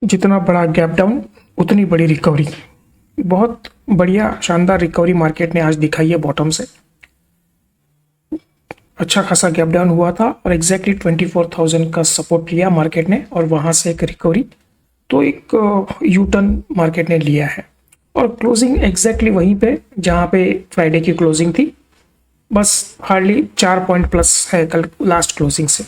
जितना बड़ा gap down उतनी बड़ी रिकवरी। बहुत बढ़िया शानदार रिकवरी मार्केट ने आज दिखाई है। बॉटम से अच्छा खासा गैप डाउन हुआ था और एग्जैक्टली 24,000 का सपोर्ट लिया मार्केट ने और वहां से एक रिकवरी, तो एक यू टर्न मार्केट ने लिया है और क्लोजिंग एग्जैक्टली वहीं पे जहां पे फ्राइडे की क्लोजिंग थी। बस हार्डली 4 पॉइंट प्लस है कल लास्ट क्लोजिंग से।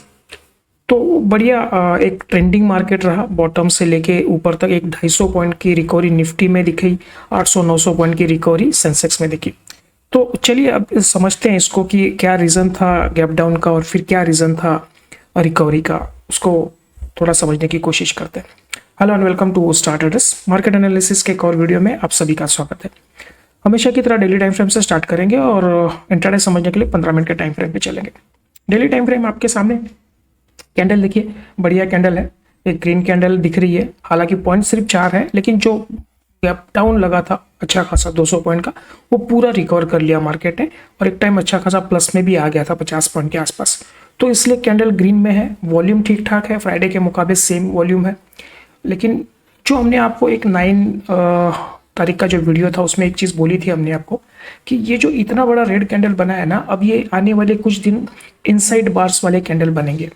तो बढ़िया एक ट्रेंडिंग मार्केट रहा। बॉटम से लेके ऊपर तक एक 250 पॉइंट की रिकवरी निफ्टी में दिखी, 800-900 पॉइंट की रिकवरी सेंसेक्स में दिखी। तो चलिए अब समझते हैं इसको कि क्या रीज़न था गैप डाउन का और फिर क्या रीज़न था रिकवरी का, उसको थोड़ा समझने की कोशिश करते हैं। Hello and welcome to Star Traders market analysis के एक और वीडियो में आप सभी का स्वागत है। हमेशा की तरह डेली टाइम फ्रेम से स्टार्ट करेंगे और इंट्राडे समझने के लिए 15 मिनट के टाइम फ्रेम पे चलेंगे। डेली टाइम फ्रेम आपके सामने, कैंडल देखिए, बढ़िया कैंडल है, एक ग्रीन कैंडल दिख रही है। हालांकि पॉइंट सिर्फ 4 है, लेकिन जो गैप डाउन लगा था अच्छा खासा 200 पॉइंट का, वो पूरा रिकवर कर लिया मार्केट ने और एक टाइम अच्छा खासा प्लस में भी आ गया था 50 पॉइंट के आसपास। तो इसलिए कैंडल ग्रीन में है। वॉल्यूम ठीक ठाक है, फ्राइडे के मुकाबले सेम वॉल्यूम है। लेकिन जो हमने आपको एक 9 तारीख का जो वीडियो था उसमें एक चीज़ बोली थी हमने आपको कि ये जो इतना बड़ा रेड कैंडल बना है ना, अब ये आने वाले कुछ दिन इनसाइड बार्स वाले कैंडल बनेंगे।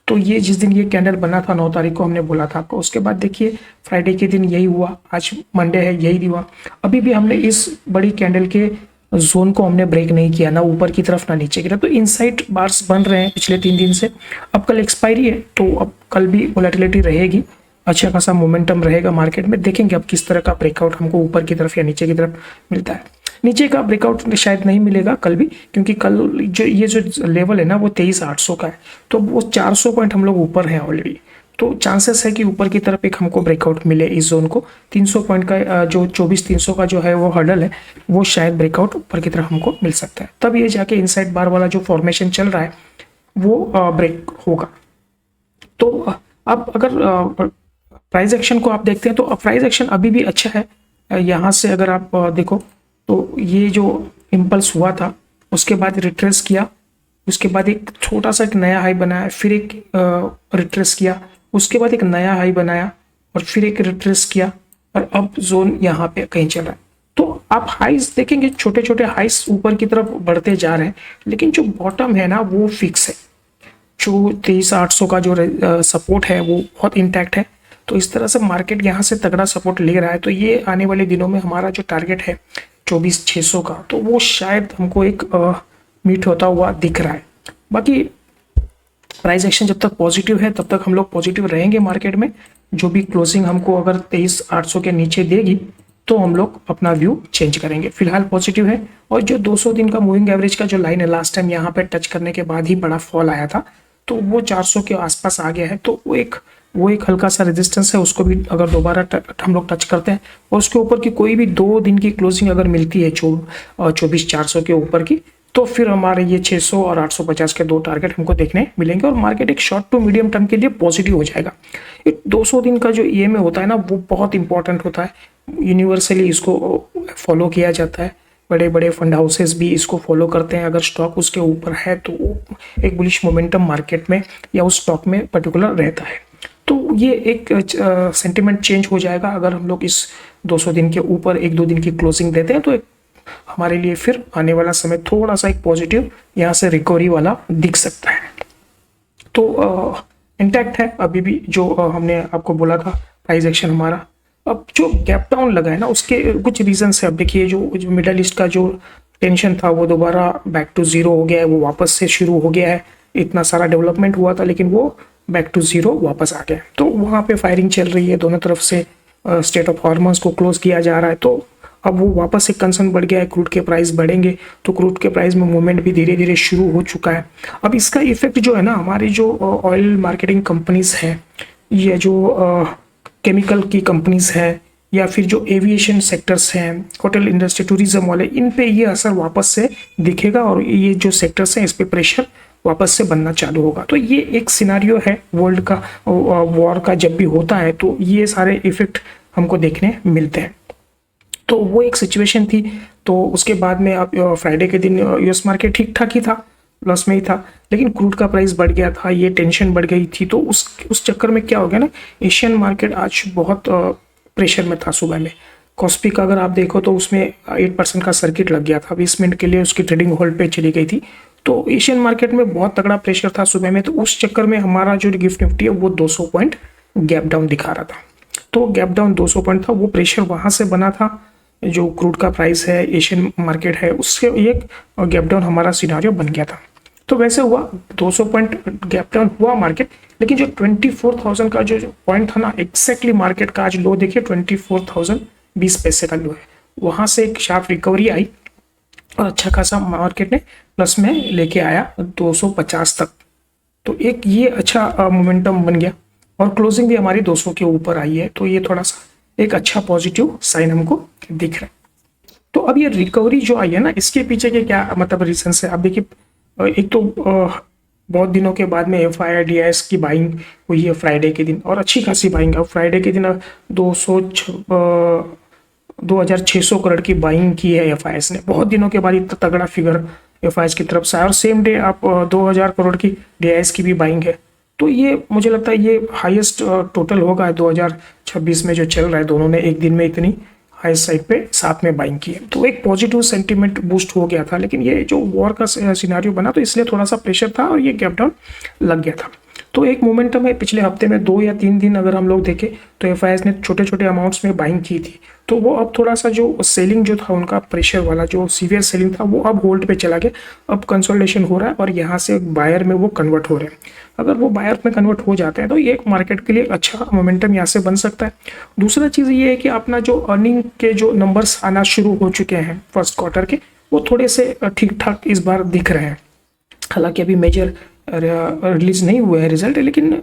तो ये जिस दिन ये कैंडल बना था 9 तारीख को हमने बोला था आपको, उसके बाद देखिए फ्राइडे के दिन यही हुआ, आज मंडे है यही हुआ। अभी भी हमने इस बड़ी कैंडल के जोन को हमने ब्रेक नहीं किया, ना ऊपर की तरफ ना नीचे की तरफ। तो इनसाइड बार्स बन रहे हैं पिछले 3 दिन से। अब कल एक्सपायरी है तो अब कल भी वोलेटिलिटी रहेगी, अच्छा खासा मोमेंटम रहेगा मार्केट में। देखेंगे अब किस तरह का ब्रेकआउट हमको ऊपर की तरफ या नीचे की तरफ मिलता है। नीचे का ब्रेकआउट शायद नहीं मिलेगा कल भी, क्योंकि कल जो ये जो लेवल है ना वो 23,800 का है, तो वो 400 पॉइंट हम लोग ऊपर हैं ऑलरेडी। तो चांसेस है कि ऊपर की तरफ एक हमको ब्रेकआउट मिले इस जोन को। 300 पॉइंट का जो 24,300 का जो है वो हर्डल है, वो शायद ब्रेकआउट ऊपर की तरफ हमको मिल सकता है। तब ये जाके इनसाइड बार वाला जो फॉर्मेशन चल रहा है वो ब्रेक होगा। तो अब अगर प्राइस एक्शन को आप देखते हैं तो प्राइस एक्शन अभी भी अच्छा है। यहाँ से अगर आप देखो तो ये जो इम्पल्स हुआ था उसके बाद रिट्रेस किया, उसके बाद एक छोटा सा एक नया हाई बनाया, फिर एक रिट्रेस किया, उसके बाद एक नया हाई बनाया और फिर एक रिट्रेस किया और अब जोन यहाँ पे कहीं चल रहा है। तो आप हाइस देखेंगे, छोटे छोटे हाइस ऊपर की तरफ बढ़ते जा रहे हैं, लेकिन जो बॉटम है ना वो फिक्स है। जो 23,800 का जो सपोर्ट है वो बहुत इंटैक्ट है। तो इस तरह से मार्केट यहाँ से तगड़ा सपोर्ट ले रहा है। तो ये आने वाले दिनों में हमारा जो टारगेट है 24,600 का, तो वो शायद हमको एक मीट होता हुआ दिख रहा है। बाकी प्राइस एक्शन जब तक पॉजिटिव है तब तक हम लोग पॉजिटिव रहेंगे मार्केट में। जो भी क्लोजिंग हमको अगर 23,800 के नीचे देगी तो हम लोग अपना व्यू चेंज करेंगे। फिलहाल पॉजिटिव है। और जो 200 दिन का मूविंग एवरेज का जो लाइन है, लास्ट टाइम यहाँ पे टच करने के बाद ही बड़ा फॉल आया था, तो वो 400 के आसपास आ गया है। तो वो एक हल्का सा रेजिस्टेंस है, उसको भी अगर दोबारा हम लोग टच करते हैं और उसके ऊपर की कोई भी 2 दिन की क्लोजिंग अगर मिलती है 24,400 के ऊपर की, तो फिर हमारे ये 600 और 850 के 2 टारगेट हमको देखने मिलेंगे और मार्केट एक शॉर्ट टू मीडियम टर्म के लिए पॉजिटिव हो जाएगा। एक 200 दिन का जो ईएमए होता है ना वो बहुत इंपॉर्टेंट होता है। यूनिवर्सली इसको फॉलो किया जाता है, बड़े बड़े फंड हाउसेस भी इसको फॉलो करते हैं। अगर स्टॉक उसके ऊपर है तो एक बुलिश मोमेंटम मार्केट में या उस स्टॉक में पर्टिकुलर रहता है। तो ये एक सेंटिमेंट चेंज हो जाएगा अगर हम लोग इस 200 दिन के ऊपर 1-2 दिन की क्लोजिंग देते हैं, तो एक हमारे लिए फिर आने वाला समय थोड़ा सा एक पॉजिटिव यहाँ से रिकवरी वाला दिख सकता है। तो इंटैक्ट है अभी भी जो हमने आपको बोला था प्राइस एक्शन हमारा। अब जो गैप डाउन लगा है ना उसके कुछ रीजंस है। अब देखिए जो मिडल ईस्ट का जो टेंशन था वो दोबारा बैक टू जीरो हो गया है, वो वापस से शुरू हो गया है। इतना सारा डेवलपमेंट हुआ था लेकिन वो बैक टू जीरो वापस आ गया। तो वहाँ पे फायरिंग चल रही है, दोनों तरफ से स्टेट ऑफ हॉर्मोन्स को क्लोज किया जा रहा है। तो अब वो वापस से कंसर्न बढ़ गया है, क्रूड के प्राइस बढ़ेंगे, तो क्रूड के प्राइस में मूवमेंट भी धीरे धीरे शुरू हो चुका है। अब इसका इफेक्ट जो है ना हमारी जो ऑयल मार्केटिंग कंपनीज है, ये जो केमिकल की कंपनीज है, या फिर जो एविएशन सेक्टर्स हैं, होटल इंडस्ट्री, टूरिज्म वाले, इन पे ये असर वापस से दिखेगा और ये जो सेक्टर्स हैं इस पे प्रेशर वापस से बनना चालू होगा। तो ये एक सिनारियो है वर्ल्ड का, वॉर का जब भी होता है तो ये सारे इफेक्ट हमको देखने मिलते हैं। तो वो एक सिचुएशन थी। तो उसके बाद में अब फ्राइडे के दिन यूएस मार्केट ठीक ठाक ही था, प्लस में ही था, लेकिन क्रूड का प्राइस बढ़ गया था, ये टेंशन बढ़ गई थी, तो उस चक्कर में क्या हो गया ना, एशियन मार्केट आज बहुत प्रेशर में था सुबह में। कॉस्पी का अगर आप देखो तो उसमें 8% का सर्किट लग गया था, 20 मिनट के लिए उसकी ट्रेडिंग होल्ड पे चली गई थी। तो एशियन मार्केट में बहुत तगड़ा प्रेशर था सुबह में, तो उस चक्कर में हमारा जो गिफ्ट निफ्टी है वो 200 पॉइंट गैप डाउन दिखा रहा था। तो गैप डाउन 200 पॉइंट था, वो प्रेशर वहां से बना था, जो क्रूड का प्राइस है, एशियन मार्केट है, उससे एक गैप डाउन हमारा सिनारियो बन गया था। तो वैसे हुआ 200 पॉइंट गैप डाउन हुआ मार्केट, लेकिन जो 24,000 का जो पॉइंट था ना, एग्जैक्टली मार्केट का आज लो देखिए 24,020 का लो है, वहां से एक शार्प रिकवरी आई और अच्छा खासा मार्केट ने प्लस में लेके आया 250 तक। तो एक ये अच्छा मोमेंटम बन गया और क्लोजिंग भी हमारी 200 के ऊपर आई है, तो ये थोड़ा सा एक अच्छा पॉजिटिव साइन हमको दिख रहा है। तो अब ये रिकवरी जो आई है ना, इसके पीछे के क्या मतलब रीजन है, आप देखिए एक तो बहुत दिनों के बाद में FIDIS की बाइंग हुई है फ्राइडे के दिन, और अच्छी खासी बाइंग है। फ्राइडे के दिन 2,600 करोड़ की बाइंग की है FIS ने, बहुत दिनों के बाद इतना तगड़ा फिगर FIS की तरफ से आया, और सेम डे आप 2,000 करोड़ की DIS की भी बाइंग है। तो ये मुझे लगता है ये हाईएस्ट टोटल होगा 2026 में जो चल रहा है, दोनों ने एक दिन में इतनी हाई साइड पे साथ में बाइंग की है। तो एक पॉजिटिव सेंटीमेंट बूस्ट हो गया था, लेकिन ये जो वॉर का सिनारियो बना तो इसलिए थोड़ा सा प्रेशर था और ये गैप डाउन लग गया था। तो एक मोमेंटम है पिछले हफ्ते में 2 या 3 दिन अगर हम लोग देखें तो FIS ने छोटे छोटे अमाउंट्स में बाइंग की थी, तो वो अब थोड़ा सा जो सेलिंग जो था उनका प्रेशर वाला जो सीवियर सेलिंग था वो अब होल्ड पे चला गया, अब कंसोलिडेशन हो रहा है और यहाँ से बायर में वो कन्वर्ट हो रहे हैं। अगर वो बायर में कन्वर्ट हो जाते हैं तो ये एक मार्केट के लिए अच्छा मोमेंटम यहाँ से बन सकता है। दूसरा चीज़ ये है कि अपना जो अर्निंग के जो नंबर्स आना शुरू हो चुके हैं फर्स्ट क्वार्टर के, वो थोड़े से ठीक ठाक इस बार दिख रहे हैं। हालांकि अभी मेजर रिलीज नहीं हुए हैं रिजल्ट, लेकिन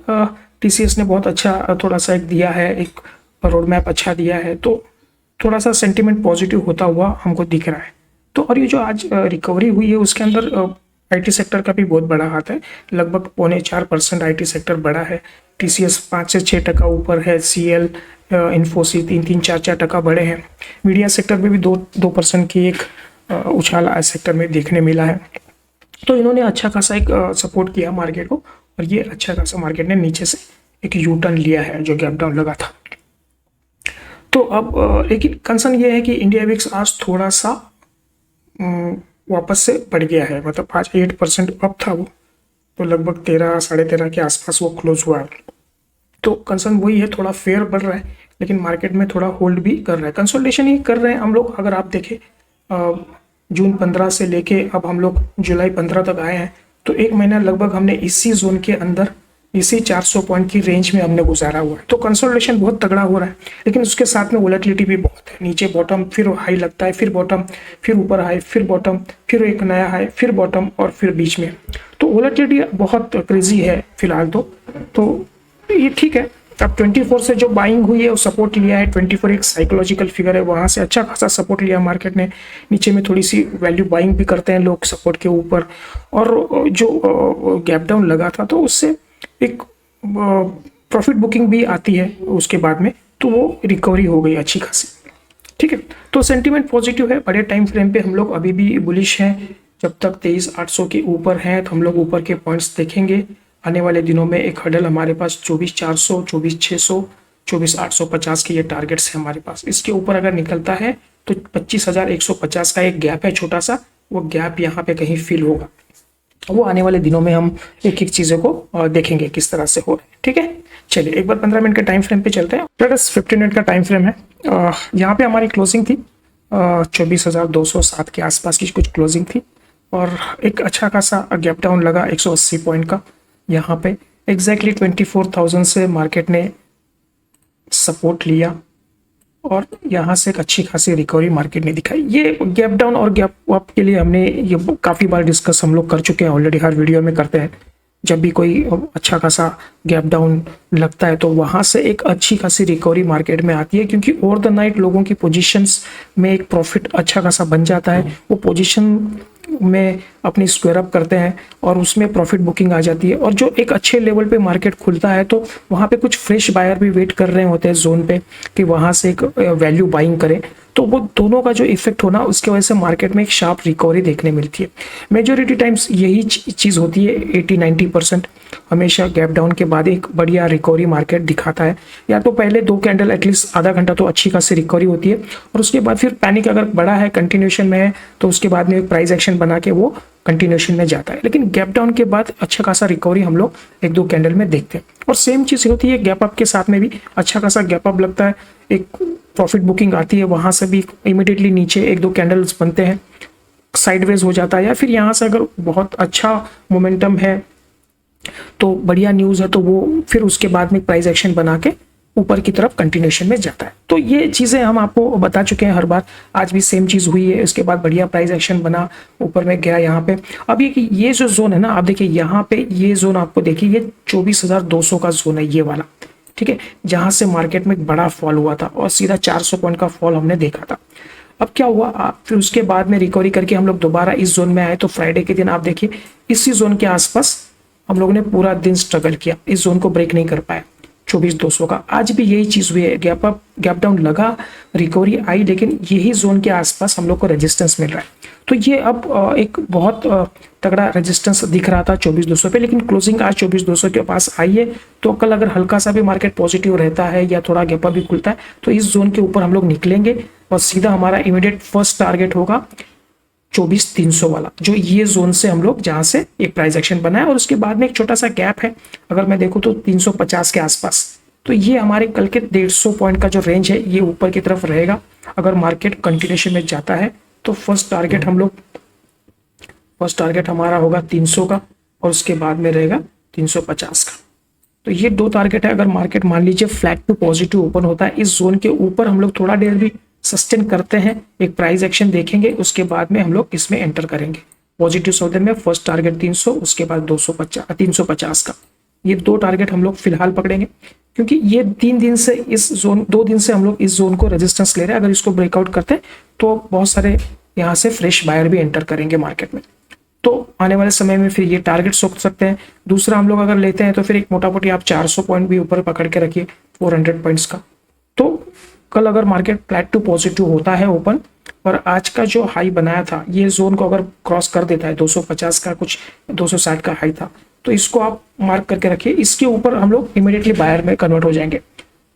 TCS ने बहुत अच्छा थोड़ा सा एक दिया है, एक रोड मैप अच्छा दिया है, तो थोड़ा सा सेंटीमेंट पॉजिटिव होता हुआ हमको दिख रहा है। तो और ये जो आज रिकवरी हुई है उसके अंदर IT सेक्टर का भी बहुत बड़ा हाथ है, लगभग 3.25% IT सेक्टर बड़ा है। TCS 5 से 6% ऊपर है, CL इन्फोसिस 3-4% बढ़े हैं। मीडिया सेक्टर में भी 2% की एक उछाल आज सेक्टर में देखने मिला है। तो इन्होंने अच्छा खासा एक सपोर्ट किया मार्केट को, और ये अच्छा खासा मार्केट ने नीचे से एक यू टर्न लिया है जो गैप डाउन लगा था। तो अब लेकिन कंसर्न ये है कि इंडिया विक्स आज थोड़ा सा वापस से बढ़ गया है, मतलब आज 8% अप था वो, तो लगभग 13-13.5 के आसपास वो क्लोज हुआ है। तो कंसर्न वही है, थोड़ा फेयर बढ़ रहा है लेकिन मार्केट में थोड़ा होल्ड भी कर रहा है, कंसोलिडेशन ही कर रहे हैं हम लोग। अगर आप देखें जून 15 से लेके अब हम लोग जुलाई 15 तक आए हैं, तो एक महीना लगभग हमने इसी जोन के अंदर इसी 400 पॉइंट की रेंज में हमने गुजारा हुआ है। तो कंसोलिडेशन बहुत तगड़ा हो रहा है, लेकिन उसके साथ में वोलेटिलिटी भी बहुत है, नीचे बॉटम फिर हाई लगता है, फिर बॉटम, फिर ऊपर हाई, फिर बॉटम, फिर एक नया हाई, फिर बॉटम और फिर बीच में। तो वोलेटिलिटी बहुत क्रेजी है फिलहाल तो ये ठीक है। अब 24 से जो बाइंग हुई है वो सपोर्ट लिया है, 24 एक साइकोलॉजिकल फिगर है, वहां से अच्छा खासा सपोर्ट लिया मार्केट ने। नीचे में थोड़ी सी वैल्यू बाइंग भी करते हैं लोग सपोर्ट के ऊपर, और जो गैप डाउन लगा था तो उससे एक प्रॉफिट बुकिंग भी आती है उसके बाद में, तो वो रिकवरी हो गई अच्छी खासी। ठीक है, तो सेंटीमेंट पॉजिटिव है। बड़े टाइम फ्रेम पे हम लोग अभी भी बुलिश हैं, जब तक 23,800 के ऊपर हैं तो हम लोग ऊपर के पॉइंट्स देखेंगे। आने वाले दिनों में एक हडल हमारे पास 24,400, 24,600, 24,850 के ये टारगेट्स है हमारे पास। इसके ऊपर अगर निकलता है तो 25,150 का एक गैप है छोटा सा, वो गैप यहाँ पे कहीं फिल होगा। वो आने वाले दिनों में हम एक एक चीज़ों को देखेंगे किस तरह से हो रहा है। ठीक है, चलिए एक बार 15 मिनट के टाइम फ्रेम पे चलते हैं। 15 मिनट का टाइम फ्रेम है। यहाँ पे हमारी क्लोजिंग थी 24,207 के आसपास की कुछ क्लोजिंग थी, और एक अच्छा खासा गैप डाउन लगा 180 पॉइंट का। यहाँ पे एग्जैक्टली 24,000 से मार्केट ने सपोर्ट लिया और यहाँ से एक अच्छी खासी रिकवरी मार्केट ने दिखाई। ये गैप डाउन और गैप अप के लिए हमने ये काफ़ी बार डिस्कस हम लोग कर चुके हैं ऑलरेडी, हर वीडियो में करते हैं। जब भी कोई अच्छा खासा गैप डाउन लगता है तो वहाँ से एक अच्छी खासी रिकवरी मार्केट में आती है, क्योंकि ओवर द नाइट लोगों की पोजीशंस में एक प्रॉफिट अच्छा खासा बन जाता है। वो पोजीशन में अपनी स्क्वायर अप करते हैं और उसमें प्रॉफिट बुकिंग आ जाती है, और जो एक अच्छे लेवल पे मार्केट खुलता है तो वहाँ पे कुछ फ्रेश बायर भी वेट कर रहे होते हैं जोन पे कि वहाँ से एक वैल्यू बाइंग करें। तो वो दोनों का जो इफेक्ट होना, उसकी वजह से मार्केट में एक शार्प रिकवरी देखने मिलती है। मेजोरिटी टाइम्स यही चीज़ होती है, 80-90% हमेशा गैप डाउन के बाद एक बढ़िया रिकवरी मार्केट दिखाता है। या तो पहले 2 कैंडल एटलीस्ट आधा घंटा तो अच्छी खासी रिकवरी होती है, और उसके बाद फिर पैनिक अगर बड़ा है, कंटिन्यूशन में है, तो उसके बाद में एक प्राइस एक्शन बना के वो कंटिन्यूशन में जाता है। लेकिन गैप डाउन के बाद अच्छा खासा रिकवरी हम लोग 1-2 कैंडल में देखते हैं। और सेम चीज़ होती है गैप अप के साथ में भी, अच्छा खासा गैप अप लगता है, एक प्रॉफिट बुकिंग आती है, वहां से भी इमीडिएटली नीचे 1-2 कैंडल्स बनते हैं, साइडवेज हो जाता है, या फिर यहाँ से अगर बहुत अच्छा मोमेंटम है तो बढ़िया न्यूज़ है, तो वो फिर उसके बाद में प्राइस एक्शन बना के ऊपर की तरफ कंटिन्यूशन में जाता है। तो ये चीज़ें हम आपको बता चुके हैं हर बार, आज भी सेम चीज़ हुई है। इसके बाद बढ़िया प्राइस एक्शन बना, ऊपर में गया यहाँ पे। अब ये जो जोन है ना, आप देखिए यहाँ पे ये जोन आपको देखिए, ये 24,200 का जोन है, ये वाला, ठीक है, जहाँ से मार्केट में एक बड़ा फॉल हुआ था और सीधा 400 पॉइंट का फॉल हमने देखा था। अब क्या हुआ, फिर उसके बाद में रिकवरी करके हम लोग दोबारा इस जोन में आए। तो फ्राइडे के दिन आप देखिए इसी जोन के आसपास हम लोगों ने पूरा दिन स्ट्रगल किया, इस जोन को ब्रेक नहीं कर पाए 24,200 का। आज भी यही चीज हुई है, गैप डाउन लगा, रिकवरी आई, लेकिन यही जोन के आसपास हम लोग को रेजिस्टेंस मिल रहा है। तो ये अब एक बहुत तगड़ा रेजिस्टेंस दिख रहा था 24,200 पे, लेकिन क्लोजिंग आज 24,200 के पास आई है। तो कल अगर हल्का सा भी मार्केट पॉजिटिव रहता है या थोड़ा गैप अप भी खुलता है, तो इस जोन के ऊपर हम लोग निकलेंगे और सीधा हमारा इमीडिएट फर्स्ट टारगेट होगा 24,300 वाला, जो ये जोन से हम लोग जहां से एक प्राइस एक्शन बना है। और उसके बाद में एक छोटा सा गैप है, अगर मैं देखूं तो 350 के आसपास। तो ये हमारे कल के 150 पॉइंट का जो रेंज है, ये ऊपर की तरफ रहेगा। अगर मार्केट कंटिन्यूशन में जाता है तो फर्स्ट टारगेट हमारा होगा 300 का, और उसके बाद में रहेगा 350 का। तो ये 2 टारगेट है। अगर मार्केट मान लीजिए फ्लैट टू पॉजिटिव ओपन होता है, इस जोन के ऊपर हम लोग थोड़ा देर भी सस्टेन करते हैं, एक प्राइस एक्शन देखेंगे, उसके बाद में हम लोग इसमें एंटर करेंगे पॉजिटिव सौदे में। फर्स्ट टारगेट 300, उसके बाद 350 का। ये 2 टारगेट हम लोग फिलहाल पकड़ेंगे, क्योंकि ये 2 दिन से हम लोग इस जोन को रेजिस्टेंस ले रहे हैं। अगर इसको ब्रेकआउट करते हैं तो बहुत सारे यहाँ से फ्रेश बायर भी एंटर करेंगे मार्केट में। तो आने वाले समय में फिर ये टारगेट सोच सकते हैं। दूसरा हम लोग अगर लेते हैं तो फिर एक मोटा मोटी आप 400 पॉइंट भी ऊपर पकड़ के रखिए, 400 पॉइंट्स का। तो कल अगर मार्केट फ्लैट टू पॉजिटिव होता है ओपन, और आज का जो हाई बनाया था, ये जोन को अगर क्रॉस कर देता है, 250 का कुछ 260 का हाई था, तो इसको आप मार्क करके रखिए। इसके ऊपर हम लोग इमीडिएटली बायर में कन्वर्ट हो जाएंगे।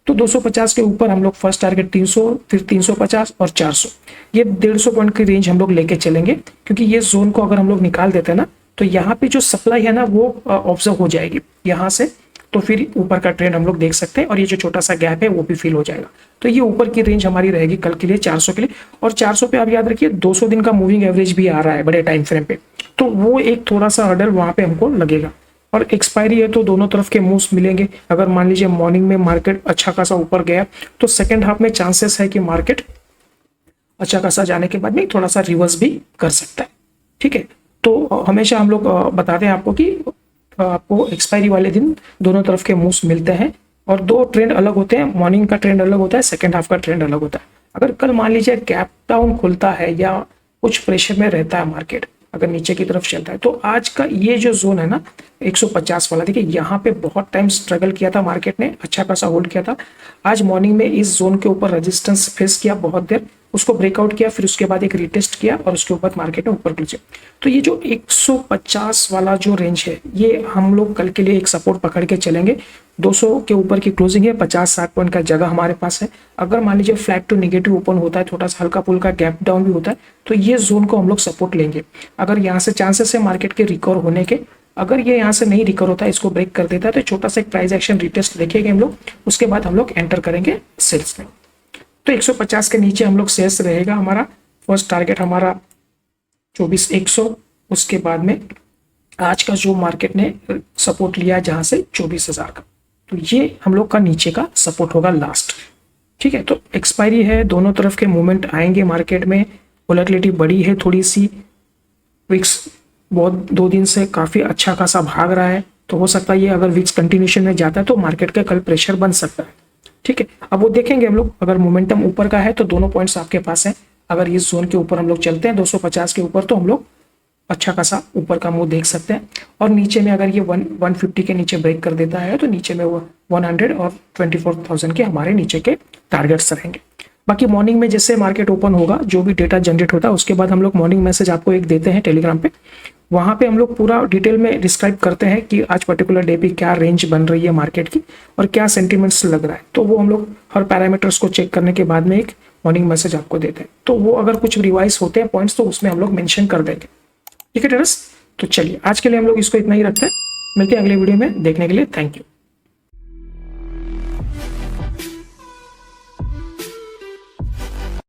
तो 250 के ऊपर हम लोग फर्स्ट टारगेट 300, फिर 350 और 400, ये 150 पॉइंट की रेंज हम लोग लेके चलेंगे। क्योंकि ये जोन को अगर हम लोग निकाल देते हैं ना, तो यहाँ पे जो सप्लाई है ना, वो ऑब्जर्व हो जाएगी यहाँ से। तो फिर ऊपर का ट्रेंड हम लोग देख सकते हैं, और ये जो छोटा सा गैप है वो भी फिल हो जाएगा। तो ये ऊपर की रेंज हमारी रहेगी कल के लिए 400 के लिए। और 400 पे आप याद रखिए 200 दिन का मूविंग एवरेज भी आ रहा है बड़े टाइम फ्रेम पे, तो वो एक थोड़ा सा हर्डल वहां पे हमको लगेगा। और एक्सपायरी है तो दोनों तरफ के मूव्स मिलेंगे। अगर मान लीजिए मॉर्निंग में मार्केट अच्छा खासा ऊपर गया, तो सेकेंड हाफ में चांसेस है कि मार्केट अच्छा खासा जाने के बाद में थोड़ा सा रिवर्स भी कर सकता है। ठीक है, तो हमेशा हम लोग बताते हैं आपको कि आपको एक्सपायरी वाले दिन दोनों तरफ के मूव्स मिलते हैं, और 2 ट्रेंड अलग होते हैं। मॉर्निंग का ट्रेंड अलग होता है, सेकेंड हाफ का ट्रेंड अलग होता है। अगर कल मान लीजिए गैप डाउन खुलता है या कुछ प्रेशर में रहता है मार्केट, अगर नीचे की तरफ चलता है, तो आज का ये जो जोन है ना 150 वाला, देखिए यहाँ पे बहुत टाइम स्ट्रगल किया था मार्केट ने, अच्छा खासा होल्ड किया था। आज मॉर्निंग में इस जोन के ऊपर रेजिस्टेंस फेस किया बहुत देर, उसको ब्रेकआउट किया, फिर उसके बाद एक रिटेस्ट किया, और उसके ऊपर मार्केट ने ऊपर पहुंचे। तो ये जो 150 वाला जो रेंज है, ये हम लोग कल के लिए एक सपोर्ट पकड़ के चलेंगे। 200 के ऊपर की क्लोजिंग है, 50-60 पॉइंट का जगह हमारे पास है। अगर मान लीजिए फ्लैट टू नेगेटिव ओपन होता है, थोड़ा सा हल्का फुल्का गैप डाउन भी होता है, तो ये जोन को हम लोग सपोर्ट लेंगे। अगर यहाँ से चांसेस है मार्केट के रिकवर होने के, अगर ये यहाँ से नहीं रिकवर होता है, इसको ब्रेक कर देता है, तो छोटा सा एक प्राइस एक्शन रिटेस्ट देखेंगे हम लोग, उसके बाद हम लोग एंटर करेंगे सेल्स में। तो 150 के नीचे हम लोग सेल्स रहेगा हमारा। फर्स्ट टारगेट हमारा 24,100, उसके बाद में आज का जो मार्केट ने सपोर्ट लिया जहां से 24,000 का, तो ये हम लोग का नीचे का सपोर्ट होगा लास्ट। ठीक है, तो एक्सपायरी है, दोनों तरफ के मूवमेंट आएंगे मार्केट में। वोलेटिलिटी बड़ी है थोड़ी सी, विक्स बहुत 2 दिन से काफी अच्छा खासा भाग रहा है, तो हो सकता है ये अगर विक्स कंटिन्यूशन में जाता है तो मार्केट का कल प्रेशर बन सकता है। ठीक है, अब वो देखेंगे हम लोग। अगर मोमेंटम ऊपर का है तो दोनों पॉइंट्स आपके पास हैं। अगर इस जोन के ऊपर हम लोग चलते हैं 250 के ऊपर, तो हम लोग अच्छा खासा ऊपर का मूव देख सकते हैं। और नीचे में अगर ये 150 के नीचे ब्रेक कर देता है, तो नीचे में वो 100 और 24,000 के हमारे नीचे के टारगेट्स रहेंगे। बाकी मॉर्निंग में जैसे मार्केट ओपन होगा, जो भी डेटा जनरेट होता है उसके बाद हम लोग मॉर्निंग मैसेज आपको एक देते हैं टेलीग्राम पे। वहाँ पे हम लोग पूरा डिटेल में डिस्क्राइब करते हैं कि आज पर्टिकुलर डे पे क्या रेंज बन रही है मार्केट की और क्या सेंटिमेंट्स लग रहा है। तो वो हम लोग हर पैरामीटर्स को चेक करने के बाद में एक मॉर्निंग मैसेज आपको देते हैं। तो वो अगर कुछ रिवाइज होते हैं पॉइंट्स तो उसमें हम लोग मेंशन कर देंगे। ठीक है टेरस, तो चलिए आज के लिए हम लोग इसको इतना ही रखते हैं। मिलते हैं अगले वीडियो में, देखने के लिए थैंक यू।